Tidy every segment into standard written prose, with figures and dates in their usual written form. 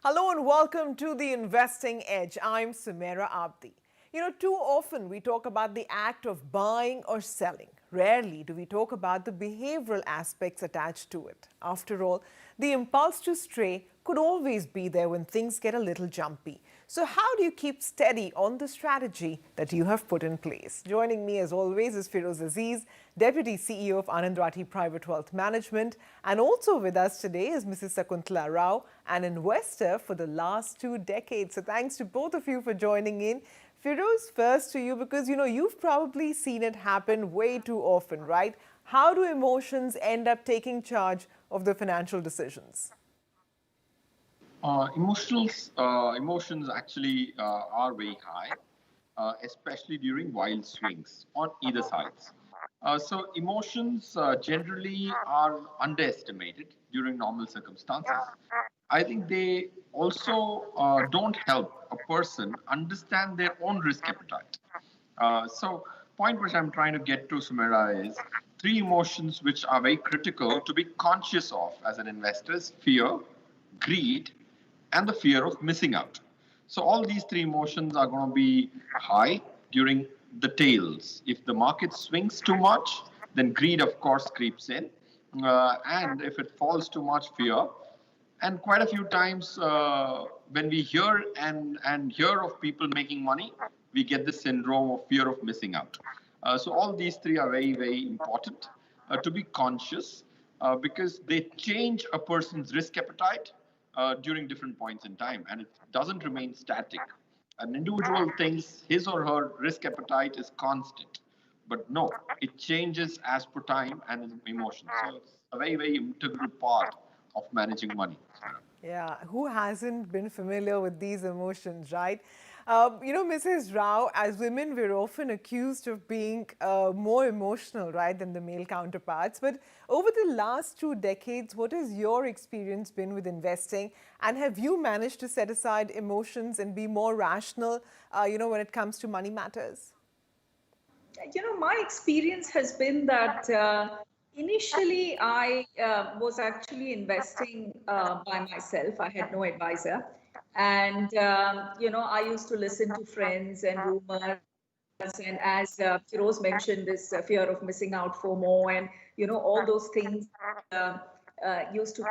Hello and welcome to the Investing Edge. I'm Sumaira Abidi. Too often we talk about the act of buying or selling. Rarely do we talk about the behavioral aspects attached to it. After all, the impulse to stray could always be there when things get a little jumpy. So how do you keep steady on the strategy that you have put in place? Joining me as always is Feroze Azeez, Deputy CEO of Anand Rathi Private Wealth Management. And also with us today is Mrs. Sakuntala Rao, an investor for the last 2 decades. So thanks to both of you for joining in. Feroze, first to you, because you've probably seen it happen way too often, right? How do emotions end up taking charge of the financial decisions? Emotions actually are very high, especially during wild swings on either sides. So emotions generally are underestimated during normal circumstances. I think they also don't help a person understand their own risk appetite. So, point which I'm trying to get to, Sumera, is three emotions which are very critical to be conscious of as an investor: is fear, greed, and the fear of missing out. So all these three emotions are going to be high during the tails. If the market swings too much, then greed, of course, creeps in. And if it falls too much, fear. And quite a few times when we hear of people making money, we get the syndrome of fear of missing out. So all these three are very, very important to be conscious because they change a person's risk appetite during different points in time, and it doesn't remain static. An individual thinks his or her risk appetite is constant, but no, it changes as per time and emotions. So it's a very, very integral part of managing money. Yeah, who hasn't been familiar with these emotions, right? Mrs. Rao, as women, we're often accused of being more emotional, right, than the male counterparts. But over the last 2 decades, what has your experience been with investing? And have you managed to set aside emotions and be more rational, when it comes to money matters? My experience has been that initially I was actually investing by myself. I had no advisor. And, I used to listen to friends and rumors. And as Firoz mentioned, this fear of missing out, FOMO, and, all those things uh, used to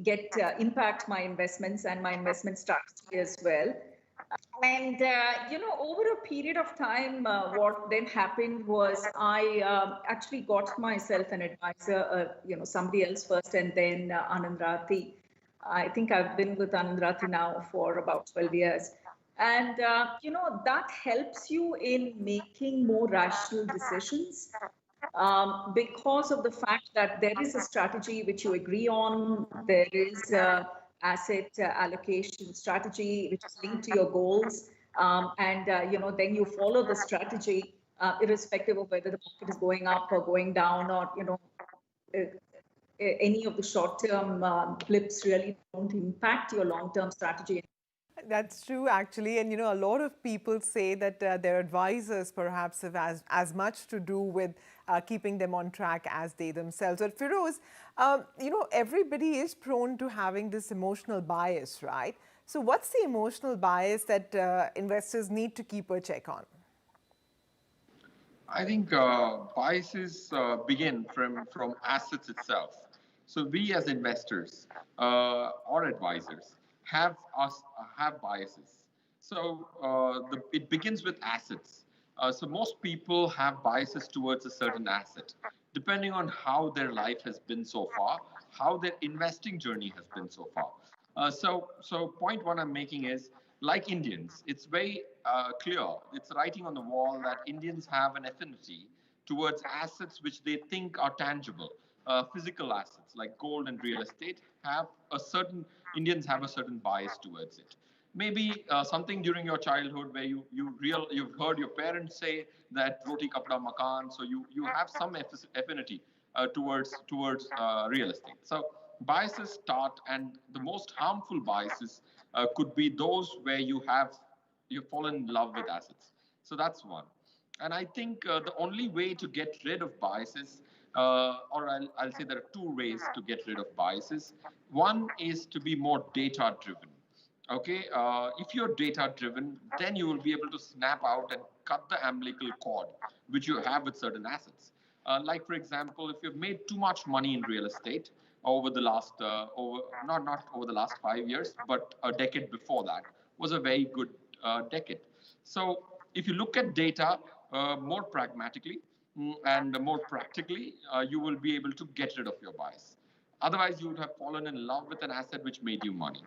get impact my investments and my investment strategy as well. And over a period of time, what then happened was I actually got myself an advisor, somebody else first, and then Anand Rathi. I think I've been with Anand Rathi now for about 12 years. And, that helps you in making more rational decisions because of the fact that there is a strategy which you agree on, there is asset allocation strategy which is linked to your goals, and then you follow the strategy irrespective of whether the market is going up or going down, or uh, any of the short-term blips really don't impact your long-term strategy. That's true, actually. And, a lot of people say that their advisors perhaps have as much to do with keeping them on track as they themselves. But Feroze, everybody is prone to having this emotional bias, right? So what's the emotional bias that investors need to keep a check on? I think biases begin from assets itself. So we as investors or advisors have biases. So it begins with assets. So most people have biases towards a certain asset, depending on how their life has been so far, how their investing journey has been so far. So point one I'm making is, like Indians, it's very clear. It's writing on the wall that Indians have an affinity towards assets which they think are tangible. Physical assets like gold and real estate have a certain Indians have a certain bias towards it. Maybe something during your childhood where you've heard your parents say that roti kapda makan, so you have some affinity towards real estate. So biases start, and the most harmful biases could be those where you fall in love with assets. So that's one. And I think the only way to get rid of biases, or I'll say there are two ways to get rid of biases. One is to be more data driven. Okay, if you're data driven, then you will be able to snap out and cut the umbilical cord which you have with certain assets. Like for example, if you've made too much money in real estate over the last not over the last 5 years, but a decade before that was a very good decade. So if you look at data more pragmatically and more practically, you will be able to get rid of your bias. Otherwise, you would have fallen in love with an asset which made you money.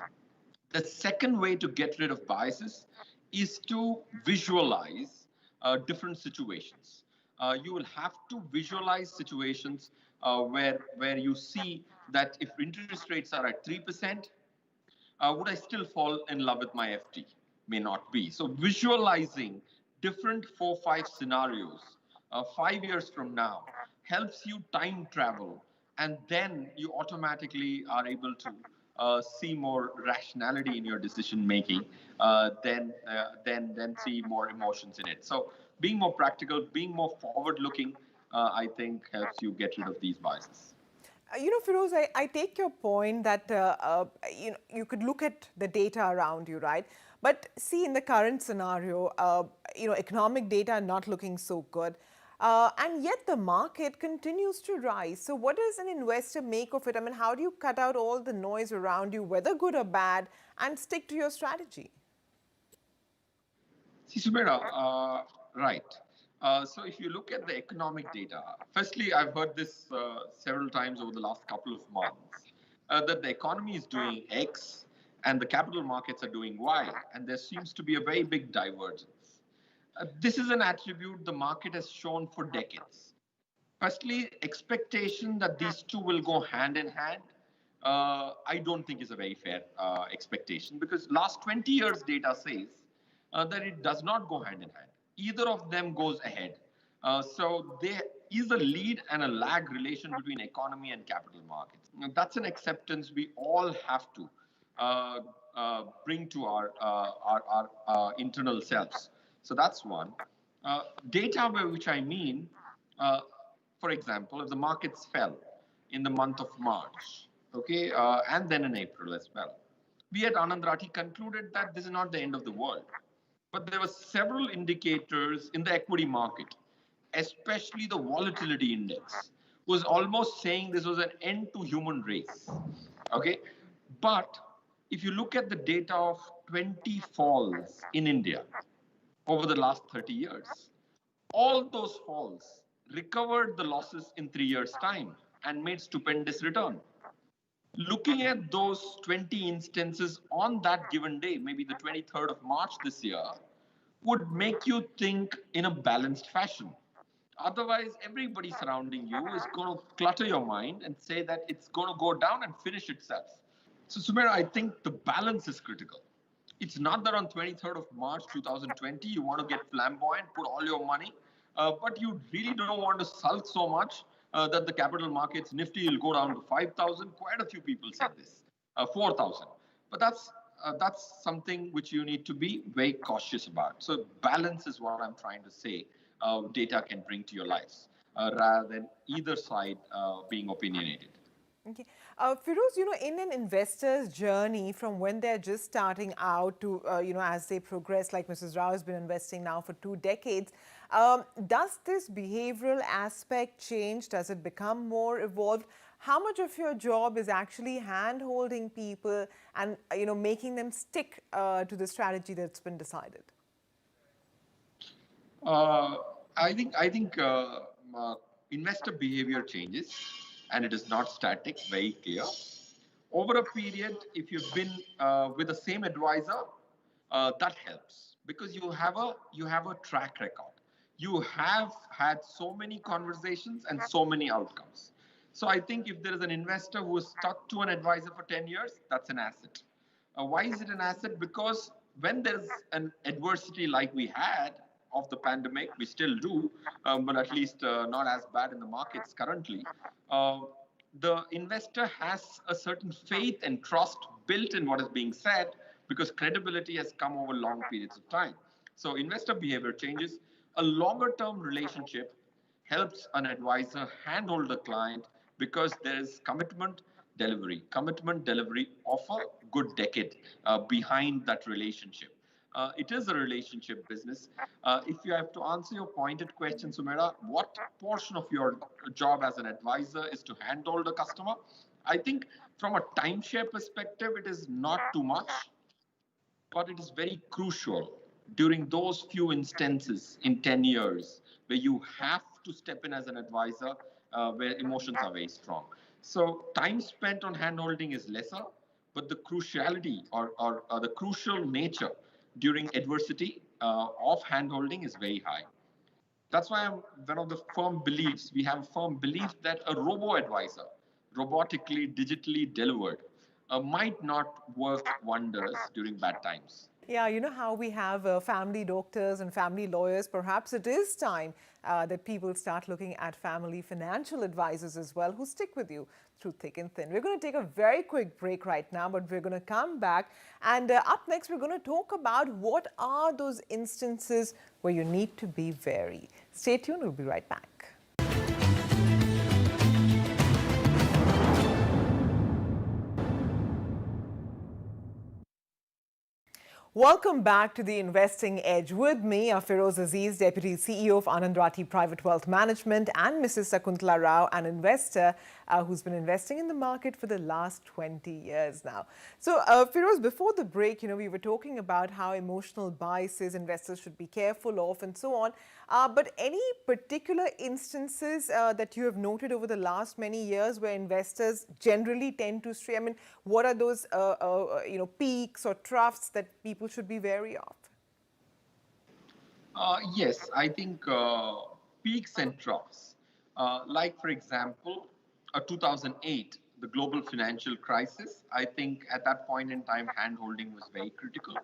The second way to get rid of biases is to visualize different situations. You will have to visualize situations where you see that if interest rates are at 3%, would I still fall in love with my FT? May not be. So visualizing different 4, 5 scenarios 5 years from now helps you time travel, and then you automatically are able to see more rationality in your decision making, then see more emotions in it. So being more practical, being more forward looking, I think helps you get rid of these biases. Feroze, I take your point that you could look at the data around you, right? But see, in the current scenario, economic data not looking so good, and yet the market continues to rise. So, what does an investor make of it? I mean, how do you cut out all the noise around you, whether good or bad, and stick to your strategy? See, Sumaira, right. So if you look at the economic data, firstly, I've heard this several times over the last couple of months, that the economy is doing X and the capital markets are doing Y, and there seems to be a very big divergence. This is an attribute the market has shown for decades. Firstly, expectation that these two will go hand in hand, I don't think is a very fair expectation, because last 20 years data says that it does not go hand in hand. Either of them goes ahead. So there is a lead and a lag relation between economy and capital markets. Now, that's an acceptance we all have to bring to our internal selves. So that's one. Data, by which I mean, uh, for example, if the markets fell in the month of March, okay, and then in April as well, we at Anand Rathi concluded that this is not the end of the world. But there were several indicators in the equity market, especially the volatility index, was almost saying this was an end to human race. Okay, but if you look at the data of 20 falls in India over the last 30 years, all those falls recovered the losses in 3 years' time and made stupendous return. Looking at those 20 instances on that given day, maybe the 23rd of March this year, would make you think in a balanced fashion. Otherwise, everybody surrounding you is going to clutter your mind and say that it's going to go down and finish itself. So, Sumaira, I think the balance is critical. It's not that on 23rd of March 2020 you want to get flamboyant, put all your money, but you really don't want to sulk so much that the capital markets Nifty will go down to 5,000. Quite a few people said this, 4,000. But that's something which you need to be very cautious about. So balance is what I'm trying to say. Data can bring to your lives rather than either side being opinionated. Okay. Feroze, in an investor's journey from when they're just starting out to, as they progress, like Mrs. Rao has been investing now for 2 decades, does this behavioral aspect change? Does it become more evolved? How much of your job is actually hand-holding people and, making them stick to the strategy that's been decided? I think investor behavior changes, and it is not static. Very clear. Over a period, if you've been with the same advisor, that helps because you have a track record. You have had so many conversations and so many outcomes. So I think if there is an investor who is stuck to an advisor for 10 years, that's an asset. Why is it an asset? Because when there's an adversity like we had of the pandemic, we still do, but at least not as bad in the markets currently. Uh, the investor has a certain faith and trust built in what is being said because credibility has come over long periods of time. So investor behavior changes. A longer term relationship helps an advisor handhold the client because there is commitment, delivery of a good decade behind that relationship. It is a relationship business. If you have to answer your pointed question, Sumaira, what portion of your job as an advisor is to handhold a customer? I think from a timeshare perspective, it is not too much, but it is very crucial during those few instances in 10 years where you have to step in as an advisor, where emotions are very strong. So time spent on handholding is lesser, but the cruciality or the crucial nature during adversity of handholding is very high. That's why I'm one of the firm beliefs. We have a firm belief that a robo advisor, robotically, digitally delivered, might not work wonders during bad times. Yeah, you know how we have family doctors and family lawyers. Perhaps it is time that people start looking at family financial advisors as well who stick with you through thick and thin. We're going to take a very quick break right now, but we're going to come back. And up next, we're going to talk about what are those instances where you need to be wary. Stay tuned. We'll be right back. Welcome back to the Investing Edge. With me are Feroze Azeez, Deputy CEO of Anand Rathi Private Wealth Management, and Mrs. Sakuntala Rao, an investor who's been investing in the market for the last 20 years now. So, Feroze, before the break, we were talking about how emotional biases investors should be careful of and so on. But any particular instances that you have noted over the last many years where investors generally tend to stray? I mean, what are those, peaks or troughs that people should be wary of? Yes, I think peaks and troughs. Like, for example, 2008, the global financial crisis. I think at that point in time, hand-holding was very critical.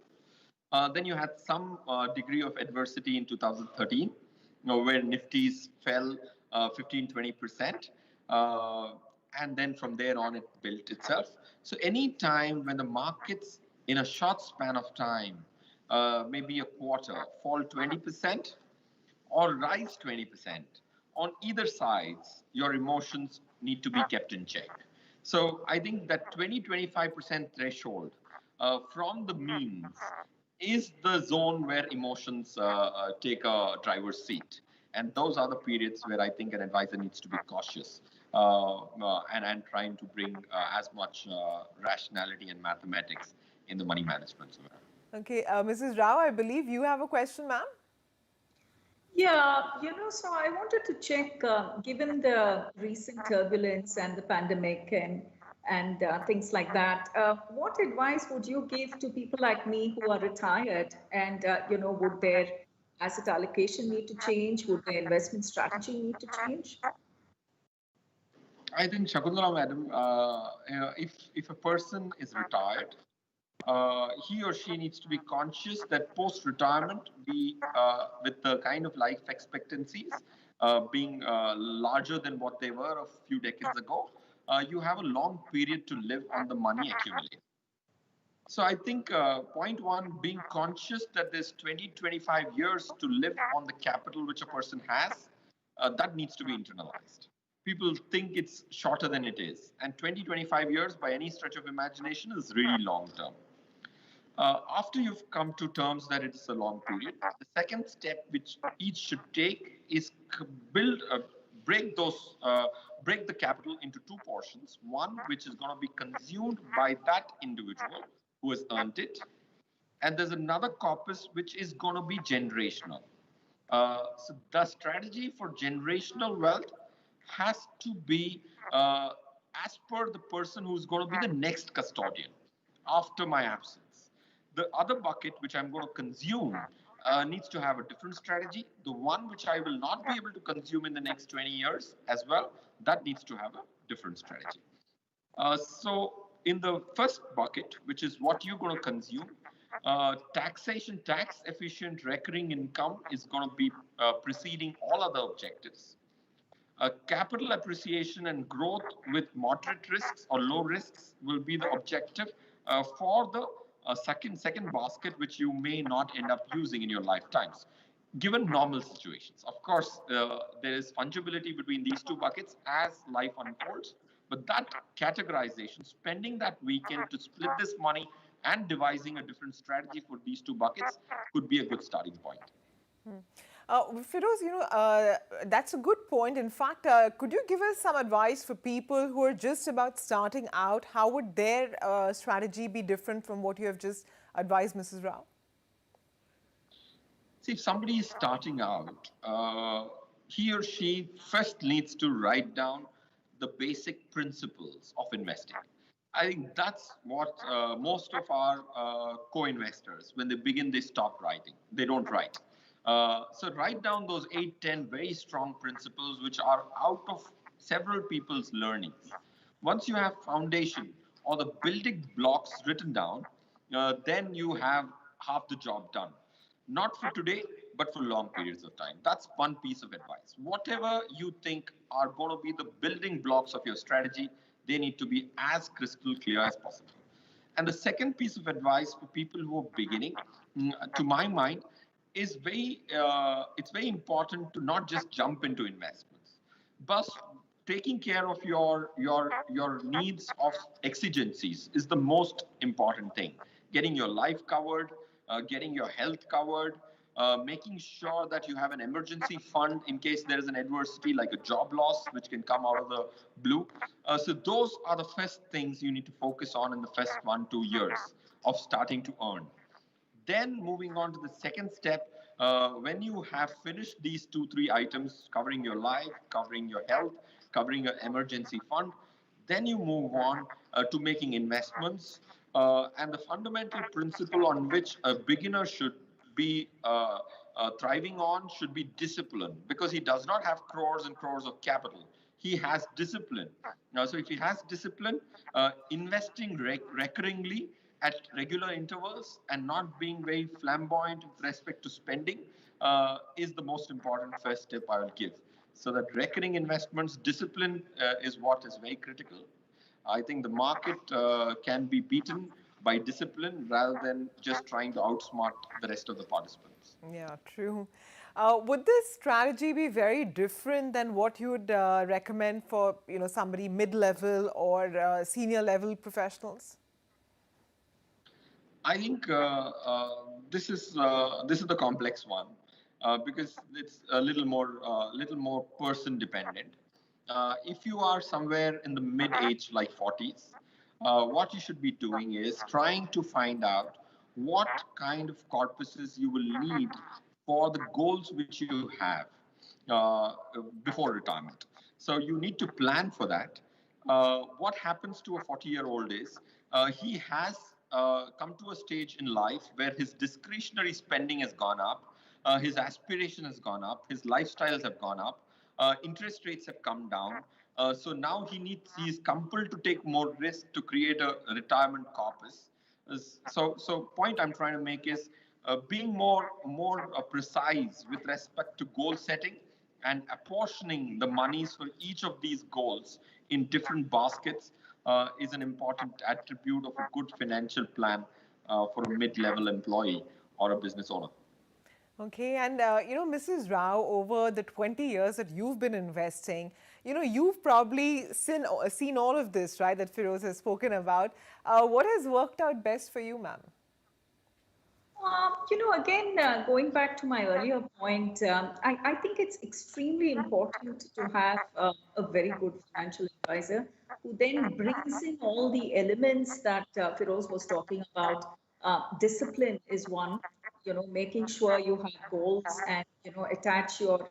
Then you had some degree of adversity in 2013, where Nifties fell 15-20%. And then from there on, it built itself. So any time when the markets in a short span of time, maybe a quarter, fall 20% or rise 20%, on either sides, your emotions need to be kept in check. So I think that 20-25% threshold from the means is the zone where emotions take a driver's seat. And those are the periods where I think an advisor needs to be cautious and trying to bring as much rationality and mathematics in the money management. Okay, Mrs. Rao, I believe you have a question, ma'am. Yeah, so I wanted to check, given the recent turbulence and the pandemic and things like that, what advice would you give to people like me who are retired and, would their asset allocation need to change? Would their investment strategy need to change? I think, Shakuntala madam, if a person is retired, he or she needs to be conscious that post-retirement, with the kind of life expectancies being larger than what they were a few decades ago, you have a long period to live on the money accumulated. So I think point one, being conscious that there's 20-25 years to live on the capital which a person has, that needs to be internalized. People think it's shorter than it is. And 20-25 years by any stretch of imagination is really long term. After you've come to terms that it's a long period, the second step which each should take is break the capital into two portions. One which is going to be consumed by that individual who has earned it, and there's another corpus which is going to be generational. So the strategy for generational wealth has to be as per the person who's going to be the next custodian after my absence. The other bucket, which I'm going to consume, needs to have a different strategy. The one which I will not be able to consume in the next 20 years as well, that needs to have a different strategy. So in the first bucket, which is what you're going to consume, tax efficient recurring income is going to be preceding all other objectives. Capital appreciation and growth with moderate risks or low risks will be the objective for the second basket, which you may not end up using in your lifetimes, given normal situations. Of course, there is fungibility between these two buckets as life unfolds, But that categorization, spending that weekend to split this money and devising a different strategy for these two buckets could be a good starting point. Feroze, that's a good point. In fact, could you give us some advice for people who are just about starting out? How would their strategy be different from what you have just advised, Mrs. Rao? See, if somebody is starting out, he or she first needs to write down the basic principles of investing. I think that's what most of our co-investors, when they begin, they stop writing. They don't write. So write down those 8, 10 very strong principles which are out of several people's learnings. Once you have foundation or the building blocks written down, then you have half the job done. Not for today, but for long periods of time. That's one piece of advice. Whatever you think are going to be the building blocks of your strategy, they need to be as crystal clear as possible. And the second piece of advice for people who are beginning, to my mind, is it's very important to not just jump into investments, but taking care of your needs of exigencies is the most important thing. Getting your life covered, getting your health covered, making sure that you have an emergency fund in case there is an adversity like a job loss, which can come out of the blue. So those are the first things you need to focus on in the first 1-2 years of starting to earn. Then moving on to the second step, when you have finished these 2, 3 items, covering your life, covering your health, covering your emergency fund, then you move on to making investments. And the fundamental principle on which a beginner should be thriving on should be discipline, because he does not have crores and crores of capital. He has discipline. Now, so if he has discipline, investing recurringly at regular intervals and not being very flamboyant with respect to spending is the most important first step I will give. So that recurring investments, discipline is what is very critical. I think the market can be beaten by discipline rather than just trying to outsmart the rest of the participants. Yeah, true. Would this strategy be very different than what you would recommend for somebody mid-level or senior level professionals? I think this is the complex one because it's a little more person dependent. If you are somewhere in the mid age, like 40s, what you should be doing is trying to find out what kind of corpuses you will need for the goals which you have uh, before retirement. So you need to plan for that. What happens to a 40-year-old is he has come to a stage in life where his discretionary spending has gone up, his aspiration has gone up, his lifestyles have gone up, interest rates have come down. So now he is compelled to take more risk to create a retirement corpus. So point I'm trying to make is being more precise with respect to goal setting and apportioning the monies for each of these goals in different baskets is an important attribute of a good financial plan for a mid-level employee or a business owner. Okay, and Mrs. Rao, over the 20 years that you've been investing, you've probably seen all of this, right, that Feroze has spoken about. What has worked out best for you, ma'am? Again, going back to my earlier point, I think it's extremely important to have a very good financial advisor who then brings in all the elements that Feroze was talking about. Discipline is one, making sure you have goals and, attach your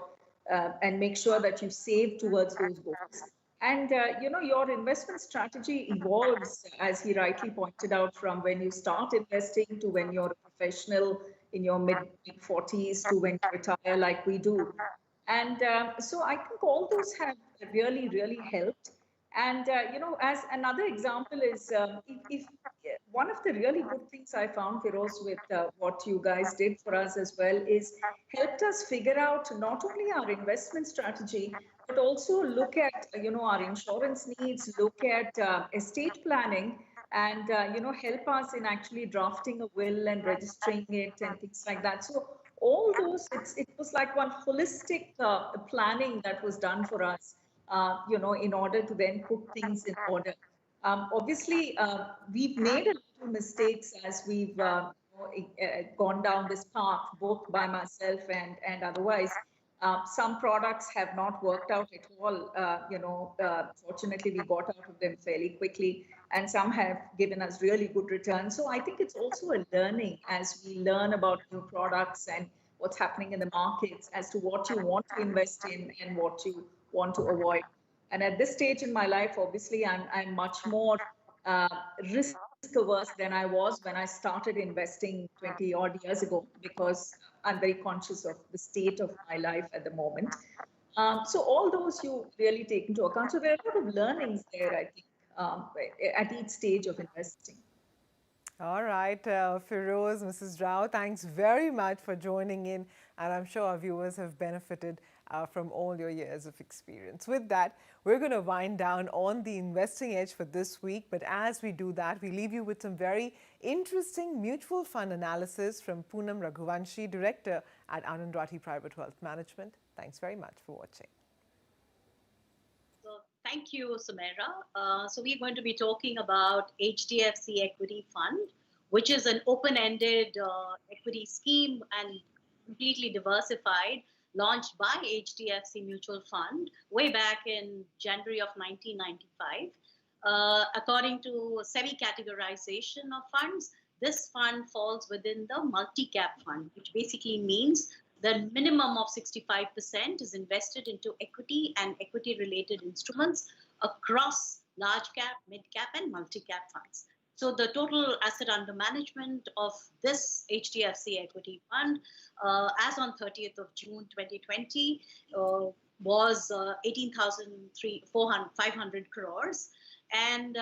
and make sure that you save towards those goals. And your investment strategy evolves, as he rightly pointed out, from when you start investing to when you're a professional in your mid 40s to when you retire, like we do. And so I think all those have really, really helped. And as another example is, if one of the really good things I found, Feroze, with what you guys did for us as well, is helped us figure out not only our investment strategy, but also look at our insurance needs, look at estate planning, and help us in actually drafting a will and registering it and things like that. So all those, it was like one holistic planning that was done for us in order to then put things in order. Obviously, we've made a little mistakes as we've gone down this path, both by myself and otherwise. Some products have not worked out at all. Fortunately, we got out of them fairly quickly, and some have given us really good returns. So I think it's also a learning as we learn about new products and what's happening in the markets as to what you want to invest in and what you want to avoid. And at this stage in my life, obviously, I'm much more uh, risk averse than I was when I started investing 20 odd years ago, because I'm very conscious of the state of my life at the moment. So all those you really take into account. So there are a lot of learnings there, I think, at each stage of investing. All right, Feroze, Mrs. Rao, thanks very much for joining in, and I'm sure our viewers have benefited from all your years of experience. With that, we're going to wind down on the investing edge for this week, but as we do that, we leave you with some very interesting mutual fund analysis from Poonam Raghuvanshi, Director at Anand Rathi Private Wealth Management. Thanks very much for watching. So thank you, Sumaira. So we're going to be talking about HDFC Equity Fund, which is an open-ended equity scheme and completely diversified, launched by HDFC Mutual Fund way back in January of 1995. According to SEBI categorization of funds, this fund falls within the multi-cap fund, which basically means the minimum of 65% is invested into equity and equity-related instruments across large cap, mid cap, and multi-cap funds. So the total asset under management of this HDFC equity fund, as on 30th of June 2020, was 18,500 crores. And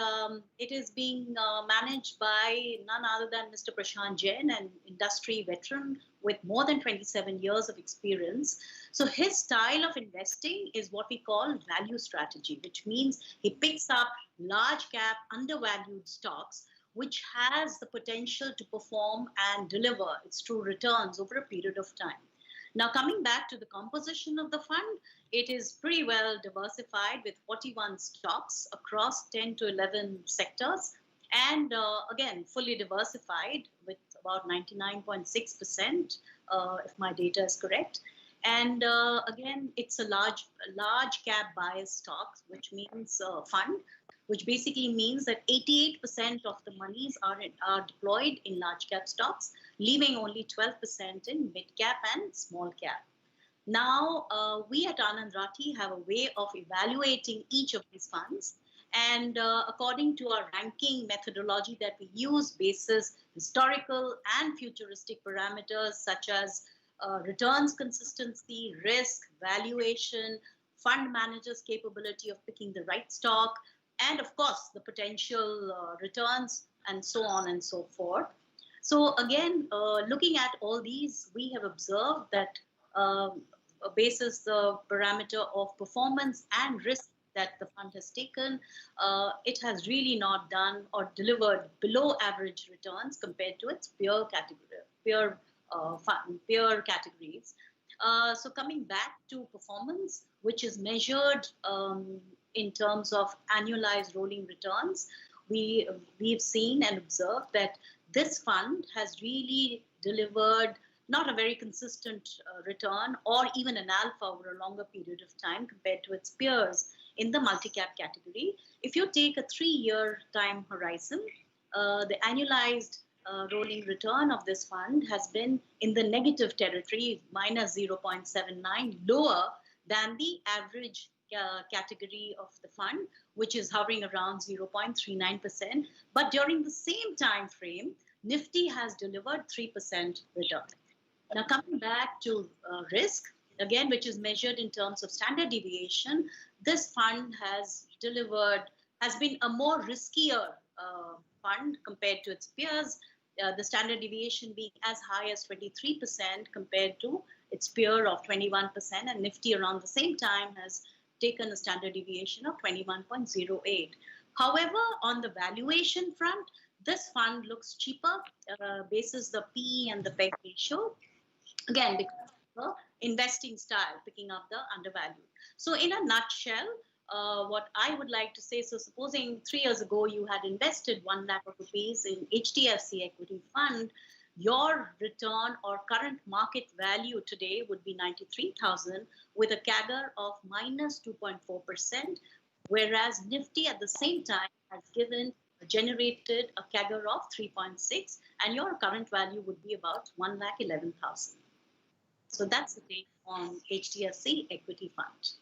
it is being managed by none other than Mr. Prashant Jain, an industry veteran with more than 27 years of experience. So his style of investing is what we call value strategy, which means he picks up large cap, undervalued stocks, which has the potential to perform and deliver its true returns over a period of time. Now, coming back to the composition of the fund, it is pretty well diversified with 41 stocks across 10 to 11 sectors, and again, fully diversified with about 99.6%, if my data is correct. And again, it's a large cap bias stocks, which means fund, which basically means that 88% of the monies are deployed in large cap stocks, leaving only 12% in mid cap and small cap. Now, we at Anand Rathi have a way of evaluating each of these funds. And according to our ranking methodology that we use, basis historical and futuristic parameters such as returns consistency, risk, valuation, fund manager's capability of picking the right stock, and of course, the potential returns, and so on and so forth. So again, looking at all these, we have observed that basis the parameter of performance and risk that the fund has taken, it has really not done or delivered below average returns compared to its peer categories. So coming back to performance, which is measured in terms of annualized rolling returns, we've seen and observed that this fund has really delivered not a very consistent return or even an alpha over a longer period of time compared to its peers in the multi-cap category. If you take a 3-year time horizon, the annualized rolling return of this fund has been in the negative territory, minus 0.79, lower than the average category of the fund, which is hovering around 0.39%. But during the same time frame, Nifty has delivered 3% return. Now, coming back to risk, again, which is measured in terms of standard deviation, this fund has been a more riskier fund compared to its peers, the standard deviation being as high as 23% compared to its peer of 21%, and Nifty around the same time has taken a standard deviation of 21.08. However, on the valuation front, this fund looks cheaper basis the PE and the PEG ratio, again, because of the investing style, picking up the undervalued. So in a nutshell, what I would like to say, so supposing 3 years ago you had invested 1 lakh of rupees in HDFC equity fund, your return or current market value today would be 93,000 with a CAGR of minus 2.4%, whereas Nifty at the same time has generated a CAGR of 3.6, and your current value would be about 1,11,000. So that's the take on HDFC equity fund.